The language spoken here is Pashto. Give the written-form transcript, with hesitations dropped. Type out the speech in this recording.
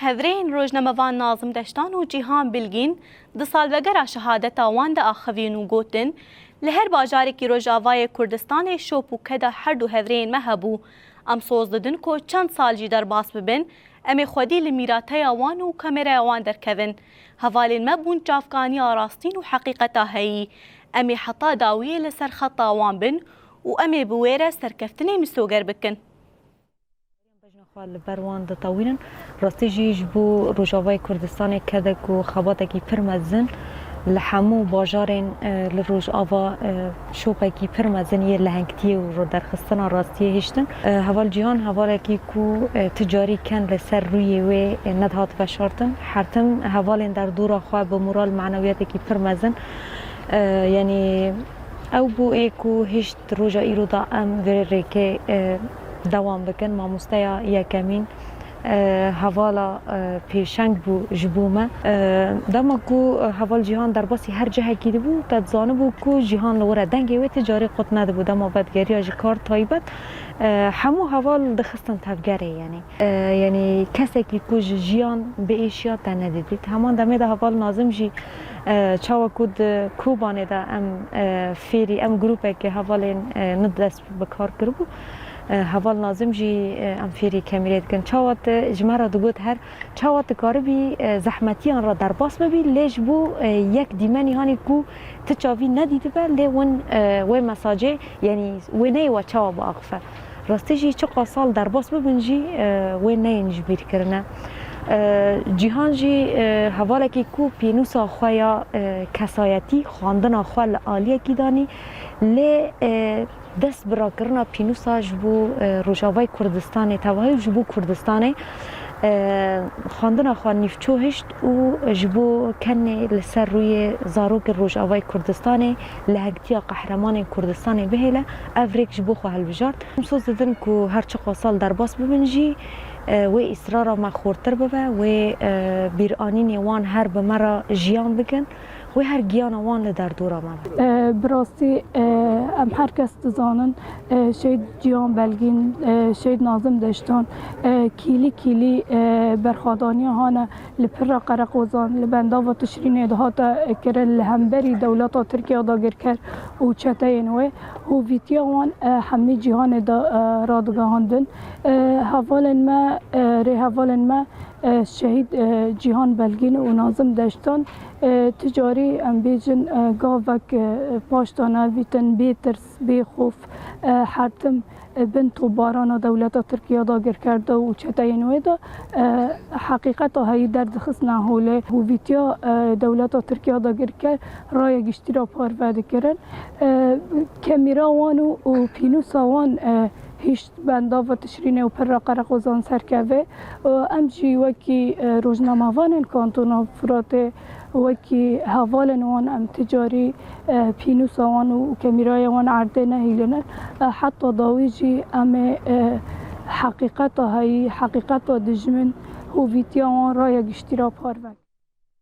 هفرین روزنامه‌وان ناظم دشتان و جیهان بلگین دو سالوگر شهادتا وان دا آخوین و گوتن لهر باجارێکی ڕۆژاوای کوردستانی شۆپ و کەدا هەردوو هەڤرەیەن مەهەبوو ئەم سۆز دەدن کۆ چەند ساڵجی دەرباس ببن ئەمێ خودی لە میراتەیە وان و کەمێرەیە وان دەرکەون هەڤالێن مەبوون چافکانی ئاراستین و حەقیقەتا هەیی ئەمێ حەتا داویە لەسەر خەتا وان بن و ئەمێ بوێرە سەرکەفتنەی مسۆگەر بکەن. بەروان دەتەوینن ڕاستیژیش بوو ڕۆژاوای کوردستانی کەدەک و خەباتێکی پرمەزن لە هەموو باژارێن لە ڕۆژئاوا شۆپێکی پرمەزنیە لە هەنگتیە و ڕۆدەرخستنا ڕاستیە هێشتن هەڤال جیهان هەڤالێکی کو تجاری کەن لەسەر ڕووی وێ نەدهات بەشارتن هەرتم هەڤالێن دەردوورا خوا بە مورال معنەویەتێکی پرمەزن یعنی ئەو بۆ ئێک و هێشت ڕۆژە ئیرۆدا ئەم ڕێکێ دەوام بکەن مامۆستەیە یەکەمین هەڤاڵە پێشەنگ بوو ji bo me dema ku heval cîhan derbasî her cihekî dibû te dizanibû ku cîhan li were dengê wê ticarî qut nedibû dema vedgeriya ji kar taybet hemû heval dixistin tevgerê yanî kesekî ku ji jiyan bi êşiya te nedidît heman demê de heval nazim jî çawa ku di Kobanê de em fêrî em grûpekê hevalên nidest bi kar kiribû هەڤال نازم جی ئەم فێری کەمیرێت کن چاوات ژمارە دەگوت هەر چاوات کاربی زەحمەتیان را دەرباس ببی لێش بوو یەک دیمەنی هانی کو تو چاوی نەدیدبە لێ ون وێ مەساجێ یعنی وێ نەیوە چاوە بە ئاغفە ڕاستیژی چ قاساڵ دەرباس ببنجی وێ نەیەنج بیرکردنە جیهان جی هەڤالێکی کو پێنووسا خۆیە کەسایەتی خواندنا خوا لە ئالیەکی دانی لێ دەست براکردنا پێنووسا ji bo Rojavayê Kurdistanê tevahî ji bo Kurdistanê xwandina xwe nîvçû hişt û ji bo kenê li ser rûyê zarokên Rojavayê Kurdistanê li hegtiya qehremanên Kurdistanê bihêle ev rêk ji bo xwe hilbijart soz didin ku her çi qasal derbas bibin jî wê îsrara me xortir bibe wê bîranînê wan her bi me re jiyan bikin wê her giyana wan li derdora me bi rastî em her kes dizanin Şehîd Cîhan Belgîn Şehîd Nazim Deştan kîlî kîlî berxwedaniya hane li pira Qereqozan li bendava Tişrînê de hate kirin li hemberî dewleta Tirkiye da girker û çeteyên wê hûvîtiya wan hemî cîhanê de radigihandin hevalên me rêhevalên me Şehîd Cîhan Belgîn û Nazim Deştan ticarî em bêjin gavek paştan elvîtin bêtirs bêxof hertim bin tobarana dewleta Tirkiye da girkerde û çeteyên wê de heqîqeta heyî derdixistin holê hûvîtiya dewleta Tirkiye da girker raya giştîra parve dikirin kemîra wan û pînûsa wan هیچ بنداو تشرینه و پر قرقوزان سرکوه ام جی وکی روزنامه‌وان کانتونا فرات وکی حوالن وان ام تجاری پینوسا وان و کمیرای وان عرضه نهیلن حتی داویجی ام حقیقت های حقیقت دجمن هویتیا وان رای گشتی را پاروک